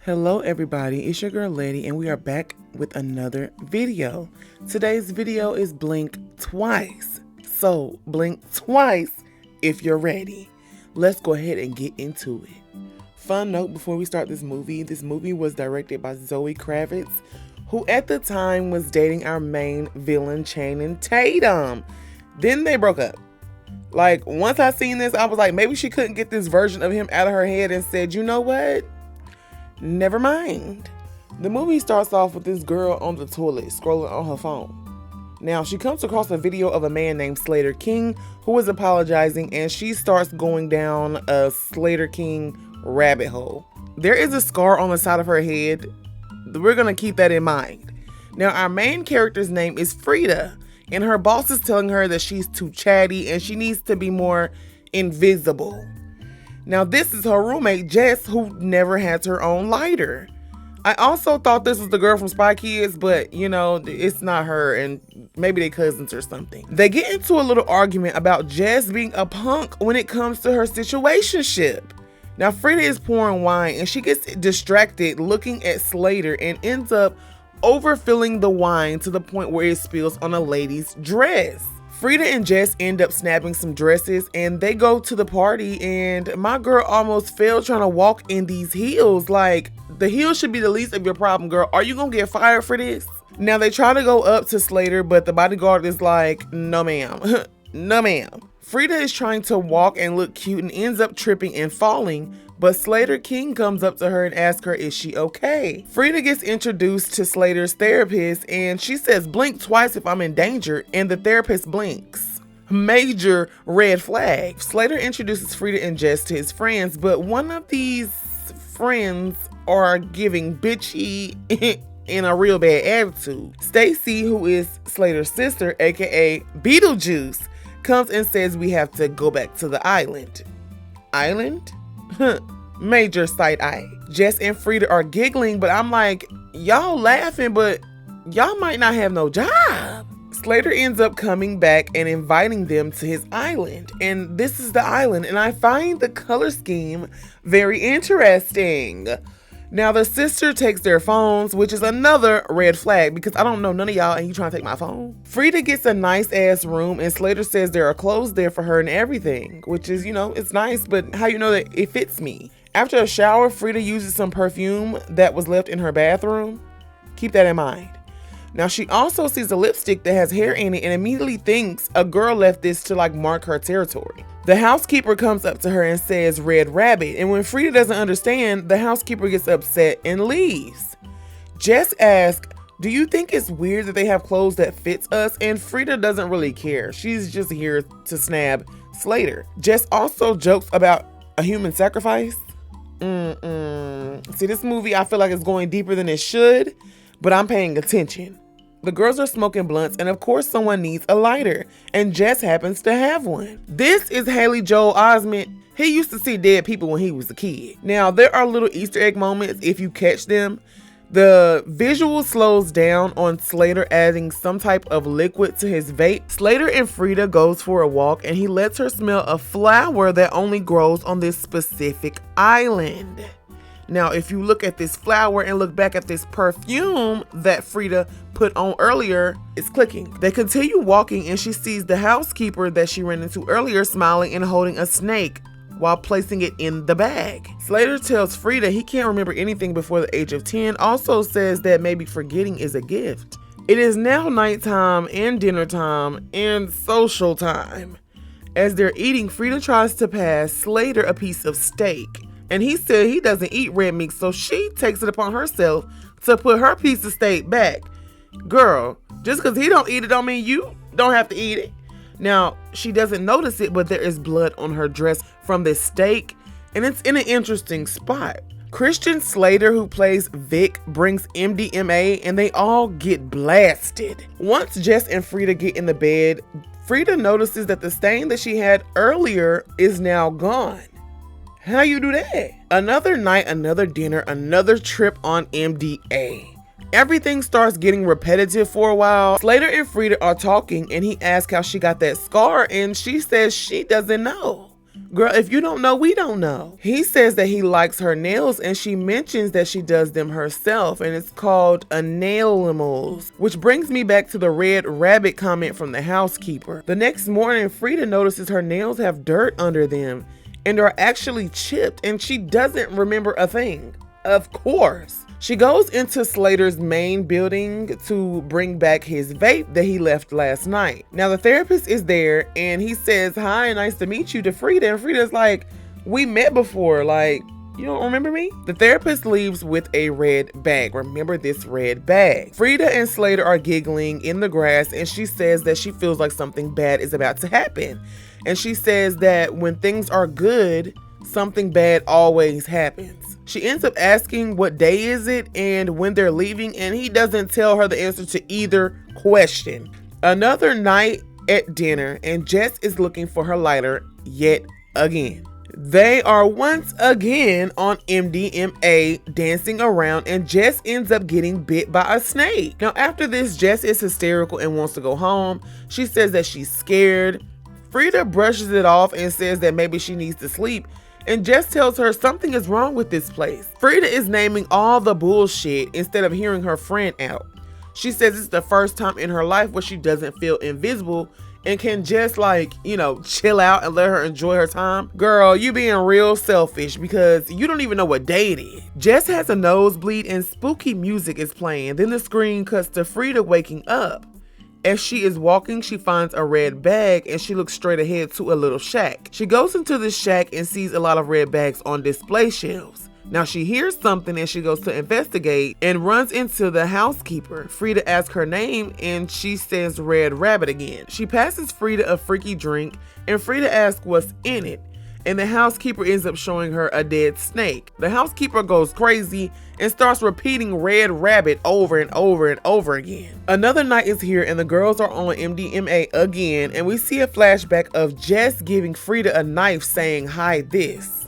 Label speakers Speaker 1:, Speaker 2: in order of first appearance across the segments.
Speaker 1: Hello everybody, it's your girl Letty and we are back with another video. Today's video is blink twice. So blink twice if you're ready. Let's go ahead and get into it. Fun note before we start this movie was directed by Zoe Kravitz, who at the time was dating our main villain Channing Tatum. Then they broke up. Like, once I seen this, I was like, maybe she couldn't get this version of him out of her head and said, you know what? Never mind. The movie starts off with this girl on the toilet scrolling on her phone. Now, she comes across a video of a man named Slater King who is apologizing, and she starts going down a Slater King rabbit hole. There is a scar on the side of her head. We're going to keep that in mind. Now, our main character's name is Frida, and her boss is telling her that she's too chatty and she needs to be more invisible. Now, this is her roommate, Jess, who never has her own lighter. I also thought this was the girl from Spy Kids, but, you know, it's not her, and maybe they cousins or something. They get into a little argument about Jess being a punk when it comes to her situationship. Now, Frida is pouring wine, and she gets distracted looking at Slater and ends up overfilling the wine to the point where it spills on a lady's dress. Frida and Jess end up snapping some dresses and they go to the party, and my girl almost fell trying to walk in these heels. Like, the heels should be the least of your problem, girl. Are you gonna get fired for this? Now, they try to go up to Slater, but the bodyguard is like, no ma'am, no ma'am. Frida is trying to walk and look cute and ends up tripping and falling, but Slater King comes up to her and asks her, is she okay? Frida gets introduced to Slater's therapist and she says, blink twice if I'm in danger, and the therapist blinks. Major red flag. Slater introduces Frida and Jess to his friends, but one of these friends are giving bitchy in a real bad attitude. Stacy, who is Slater's sister, aka Beetlejuice, comes and says we have to go back to the island. Island? Major side eye. Jess and Frida are giggling, but I'm like, y'all laughing, but y'all might not have no job. Slater ends up coming back and inviting them to his island. And this is the island, and I find the color scheme very interesting. Now, the sister takes their phones, which is another red flag because I don't know none of y'all and you trying to take my phone. Frida gets a nice ass room and Slater says there are clothes there for her and everything, which is, you know, it's nice, but how you know that it fits me? After a shower, Frida uses some perfume that was left in her bathroom. Keep that in mind. Now, she also sees a lipstick that has hair in it and immediately thinks a girl left this to like mark her territory. The housekeeper comes up to her and says Red Rabbit, and when Frida doesn't understand, the housekeeper gets upset and leaves. Jess asks, do you think it's weird that they have clothes that fits us? And Frida doesn't really care. She's just here to snab Slater. Jess also jokes about a human sacrifice. See, this movie, I feel like it's going deeper than it should, but I'm paying attention. The girls are smoking blunts, and of course someone needs a lighter, and Jess happens to have one. This is Haley Joel Osment. He used to see dead people when he was a kid. Now, there are little Easter egg moments if you catch them. The visual slows down on Slater adding some type of liquid to his vape. Slater and Frida goes for a walk, and he lets her smell a flower that only grows on this specific island. Now, if you look at this flower and look back at this perfume that Frida put on earlier, it's clicking. They continue walking and she sees the housekeeper that she ran into earlier smiling and holding a snake while placing it in the bag. Slater tells Frida he can't remember anything before the age of 10, also says that maybe forgetting is a gift. It is now nighttime and dinner time and social time. As they're eating, Frida tries to pass Slater a piece of steak. And he said he doesn't eat red meat, so she takes it upon herself to put her piece of steak back. Girl, just because he don't eat it don't mean you don't have to eat it. Now, she doesn't notice it, but there is blood on her dress from this steak, and it's in an interesting spot. Christian Slater, who plays Vic, brings MDMA, and they all get blasted. Once Jess and Frida get in the bed, Frida notices that the stain that she had earlier is now gone. How you do that? Another night, another dinner, another trip on MDA. Everything starts getting repetitive for a while. Slater and Frida are talking and he asks how she got that scar and she says she doesn't know. Girl, if you don't know, we don't know. He says that he likes her nails, and she mentions that she does them herself, and it's called a Nailimals, which brings me back to the red rabbit comment from the housekeeper. The next morning, Frida notices her nails have dirt under them and are actually chipped, and she doesn't remember a thing. Of course. She goes into Slater's main building to bring back his vape that he left last night. Now the therapist is there and he says, "Hi, nice to meet you," to Frida. And Frida's like, "We met before, like, you don't remember me?" The therapist leaves with a red bag. Remember this red bag. Frida and Slater are giggling in the grass, and she says that she feels like something bad is about to happen. And she says that when things are good, something bad always happens. She ends up asking what day is it and when they're leaving, and he doesn't tell her the answer to either question. Another night at dinner, and Jess is looking for her lighter yet again. They are once again on MDMA, dancing around, and Jess ends up getting bit by a snake. Now after this, Jess is hysterical and wants to go home. She says that she's scared. Frida brushes it off and says that maybe she needs to sleep, and Jess tells her something is wrong with this place. Frida is naming all the bullshit instead of hearing her friend out. She says it's the first time in her life where she doesn't feel invisible and can just chill out and let her enjoy her time. Girl, you being real selfish because you don't even know what day it is. Jess has a nosebleed and spooky music is playing. Then the screen cuts to Frida waking up. As she is walking, she finds a red bag and she looks straight ahead to a little shack. She goes into the shack and sees a lot of red bags on display shelves. Now she hears something and she goes to investigate and runs into the housekeeper. Frida asks her name and she says Red Rabbit again. She passes Frida a freaky drink and Frida asks what's in it. And the housekeeper ends up showing her a dead snake. The housekeeper goes crazy and starts repeating Red Rabbit over and over and over again. Another night is here and the girls are on MDMA again, and we see a flashback of Jess giving Frida a knife saying, "Hide this."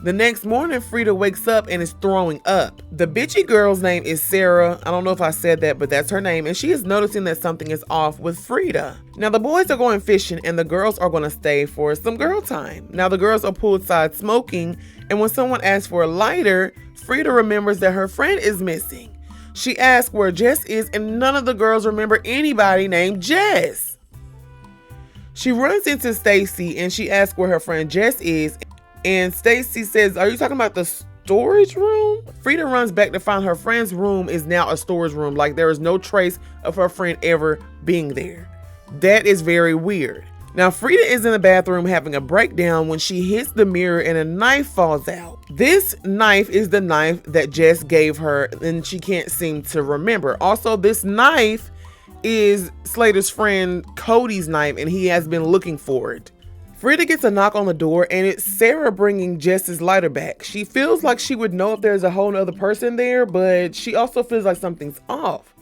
Speaker 1: The next morning, Frida wakes up and is throwing up. The bitchy girl's name is Sarah. I don't know if I said that, but that's her name. And she is noticing that something is off with Frida. Now the boys are going fishing and the girls are going to stay for some girl time. Now the girls are poolside smoking, and when someone asks for a lighter, Frida remembers that her friend is missing. She asks where Jess is, and none of the girls remember anybody named Jess. She runs into Stacy and she asks where her friend Jess is. And Stacy says, "Are you talking about the storage room?" Frida runs back to find her friend's room is now a storage room. Like there is no trace of her friend ever being there. That is very weird. Now Frida is in the bathroom having a breakdown when she hits the mirror and a knife falls out. This knife is the knife that Jess gave her and she can't seem to remember. Also, this knife is Slater's friend Cody's knife and he has been looking for it. Frida gets a knock on the door and it's Sarah bringing Jess's lighter back. She feels like she would know if there's a whole other person there, but she also feels like something's off.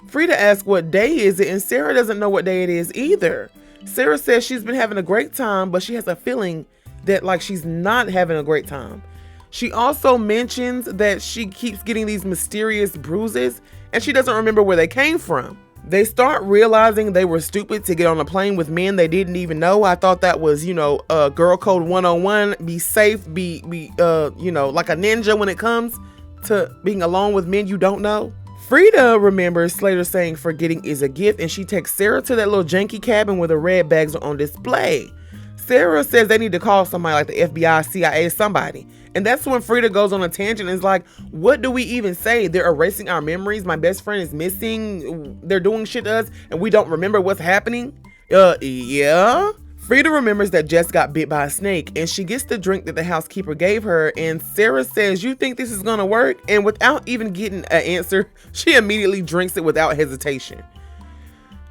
Speaker 1: Frida asks what day is it, and Sarah doesn't know what day it is either. Sarah says she's been having a great time, but she has a feeling that she's not having a great time. She also mentions that she keeps getting these mysterious bruises and she doesn't remember where they came from. They start realizing they were stupid to get on a plane with men they didn't even know. I thought that was, girl code 101. Be safe, be like a ninja when it comes to being alone with men you don't know. Frida remembers Slater saying forgetting is a gift, and she takes Sarah to that little janky cabin where the red bags are on display. Sarah says they need to call somebody like the FBI, CIA, somebody. And that's when Frida goes on a tangent and is like, what do we even say? They're erasing our memories. My best friend is missing. They're doing shit to us and we don't remember what's happening. Yeah. Frida remembers that Jess got bit by a snake and she gets the drink that the housekeeper gave her, and Sarah says, "You think this is gonna work?" And without even getting an answer, she immediately drinks it without hesitation.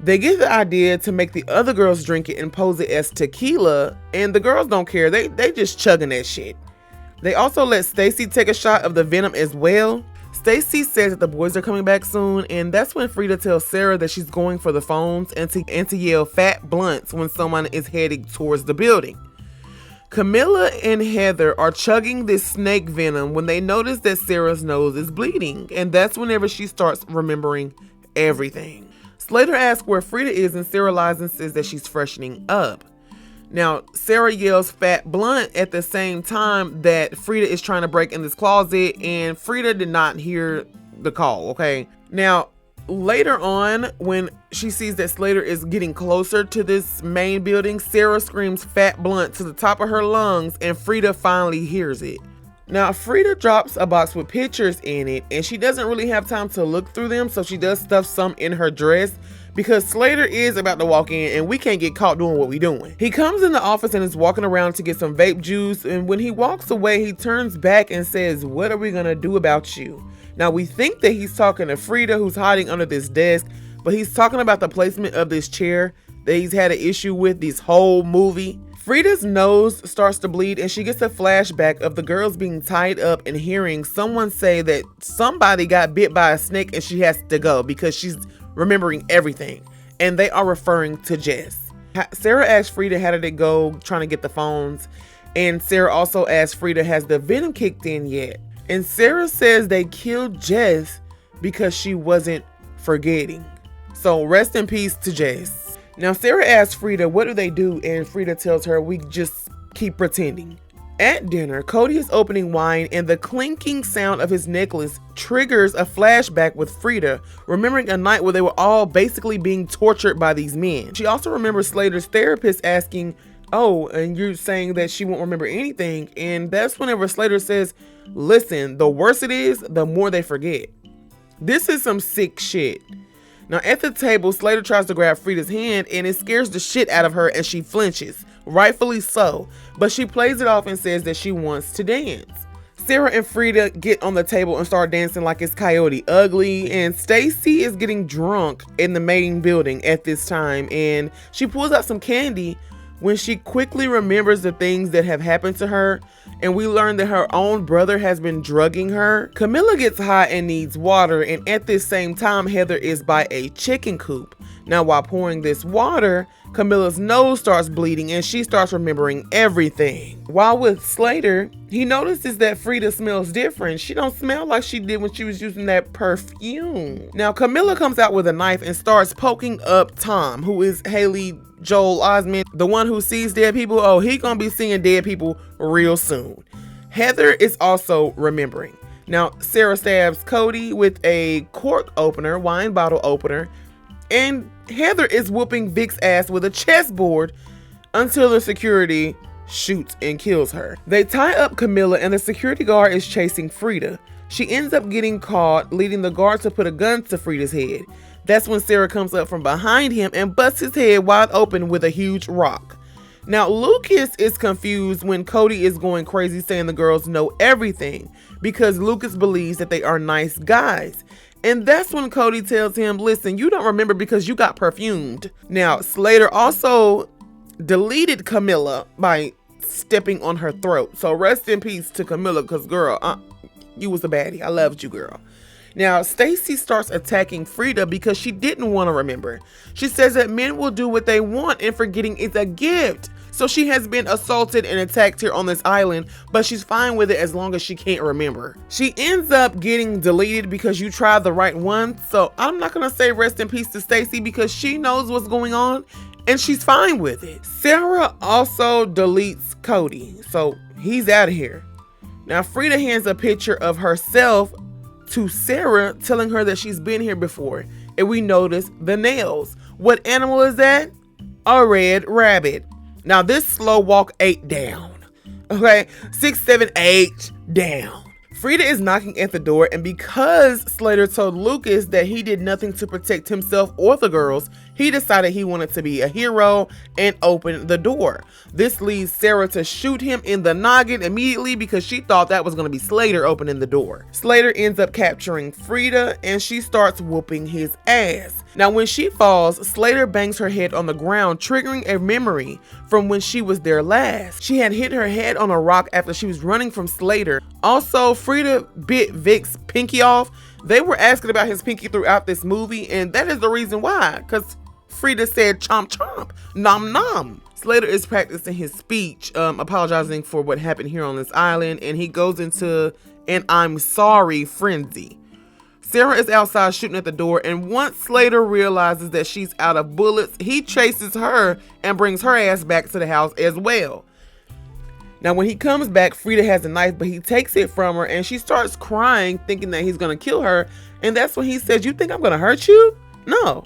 Speaker 1: They get the idea to make the other girls drink it and pose it as tequila, and the girls don't care. They just chugging that shit. They also let Stacy take a shot of the venom as well. Stacy says that the boys are coming back soon, and that's when Frida tells Sarah that she's going for the phones and to yell fat blunts when someone is heading towards the building. Camilla and Heather are chugging this snake venom when they notice that Sarah's nose is bleeding, and that's whenever she starts remembering everything. Slater asks where Frida is, and Sarah lies and says that she's freshening up. Now, Sarah yells fat blunt at the same time that Frida is trying to break in this closet, and Frida did not hear the call, okay? Now, later on, when she sees that Slater is getting closer to this main building, Sarah screams fat blunt to the top of her lungs, and Frida finally hears it. Now, Frida drops a box with pictures in it, and she doesn't really have time to look through them, so she does stuff some in her dress because Slater is about to walk in and we can't get caught doing what we doing. He comes in the office and is walking around to get some vape juice, and when he walks away, he turns back and says, "What are we gonna do about you?" Now, we think that he's talking to Frida, who's hiding under this desk, but he's talking about the placement of this chair that he's had an issue with this whole movie. Frida's nose starts to bleed and she gets a flashback of the girls being tied up and hearing someone say that somebody got bit by a snake and she has to go because she's remembering everything. And they are referring to Jess. Sarah asks Frida how did it go trying to get the phones. And Sarah also asks Frida, has the venom kicked in yet? And Sarah says they killed Jess because she wasn't forgetting. So rest in peace to Jess. Now, Sarah asks Frida, what do they do? And Frida tells her, we just keep pretending. At dinner, Cody is opening wine and the clinking sound of his necklace triggers a flashback with Frida, remembering a night where they were all basically being tortured by these men. She also remembers Slater's therapist asking, oh, and you're saying that she won't remember anything. And that's whenever Slater says, listen, the worse it is, the more they forget. This is some sick shit. Now, at the table, Slater tries to grab Frida's hand and it scares the shit out of her and she flinches, rightfully so, but she plays it off and says that she wants to dance. Sarah and Frida get on the table and start dancing like it's Coyote Ugly, and Stacy is getting drunk in the main building at this time, and she pulls out some candy when she quickly remembers the things that have happened to her, and we learn that her own brother has been drugging her. Camilla gets high and needs water, and at this same time, Heather is by a chicken coop. Now, while pouring this water, Camilla's nose starts bleeding and she starts remembering everything. While with Slater, he notices that Frida smells different. She don't smell like she did when she was using that perfume. Now, Camilla comes out with a knife and starts poking up Tom, who is Haley Joel Osment, the one who sees dead people. Oh, he gonna be seeing dead people real soon. Heather is also remembering. Now, Sarah stabs Cody with a cork opener, wine bottle opener, and Heather is whooping Vic's ass with a chessboard until the security shoots and kills her. They tie up Camilla and the security guard is chasing Frida. She ends up getting caught, leading the guard to put a gun to Frida's head. That's when Sarah comes up from behind him and busts his head wide open with a huge rock. Now, Lucas is confused when Cody is going crazy saying the girls know everything because Lucas believes that they are nice guys. And that's when Cody tells him, listen, you don't remember because you got perfumed. Now, Slater also deleted Camilla by stepping on her throat. So rest in peace to Camilla because, girl, you was a baddie. I loved you, girl. Now, Stacy starts attacking Frida because she didn't want to remember. She says that men will do what they want and forgetting is a gift. So she has been assaulted and attacked here on this island, but she's fine with it as long as she can't remember. She ends up getting deleted because you tried the right one. So I'm not going to say rest in peace to Stacy because she knows what's going on and she's fine with it. Sarah also deletes Cody, so he's out of here. Now, Frida hands a picture of herself to Sarah, telling her that she's been here before, and we notice the nails. What animal is that? A red rabbit. Now, this slow walk 8 down. Okay, 6, 7, 8 down. Frida is knocking at the door, and because Slater told Lucas that he did nothing to protect himself or the girls, he decided he wanted to be a hero and open the door. This leads Sarah to shoot him in the noggin immediately because she thought that was going to be Slater opening the door. Slater ends up capturing Frida and she starts whooping his ass. Now, when she falls, Slater bangs her head on the ground, triggering a memory from when she was there last. She had hit her head on a rock after she was running from Slater. Also, Frida bit Vic's pinky off. They were asking about his pinky throughout this movie, and that is the reason why, because Frida said chomp chomp, nom nom. Slater is practicing his speech, apologizing for what happened here on this island, and he goes into an I'm sorry frenzy. Sarah is outside shooting at the door, and once Slater realizes that she's out of bullets, he chases her and brings her ass back to the house as well. Now, when he comes back, Frida has a knife, but he takes it from her, and she starts crying, thinking that he's going to kill her. And that's when he says, "You think I'm going to hurt you? No,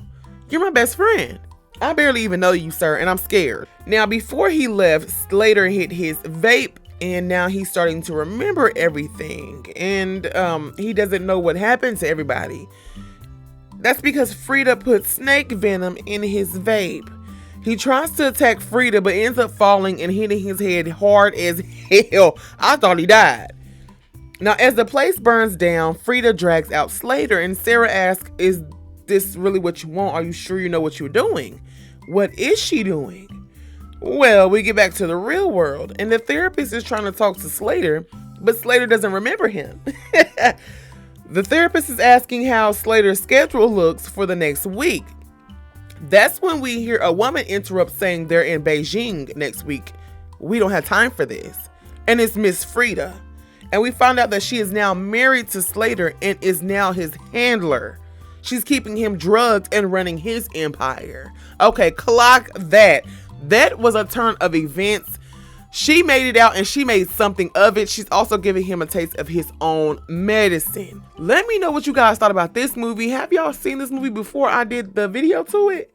Speaker 1: you're my best friend. I barely even know you, sir, and I'm scared." Now, before he left, Slater hit his vape, and now he's starting to remember everything. And he doesn't know what happened to everybody. That's because Frida put snake venom in his vape. He tries to attack Frida, but ends up falling and hitting his head hard as hell. I thought he died. Now, as the place burns down, Frida drags out Slater, and Sarah asks, "Is this really what you want? Are you sure you know what you're doing?" What is she doing? Well, we get back to the real world, and the therapist is trying to talk to Slater, but Slater doesn't remember him. The therapist is asking how Slater's schedule looks for the next week. That's when we hear a woman interrupt, saying they're in Beijing next week. We don't have time for this. And it's Miss Frida. And we find out that she is now married to Slater and is now his handler. She's keeping him drugged and running his empire. Okay, clock that. That was a turn of events. She made it out and she made something of it. She's also giving him a taste of his own medicine. Let me know what you guys thought about this movie. Have y'all seen this movie before I did the video to it?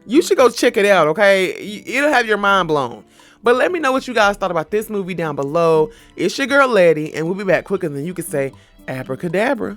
Speaker 1: You should go check it out, okay? It'll have your mind blown. But let me know what you guys thought about this movie down below. It's your girl, Letty, and we'll be back quicker than you can say abracadabra.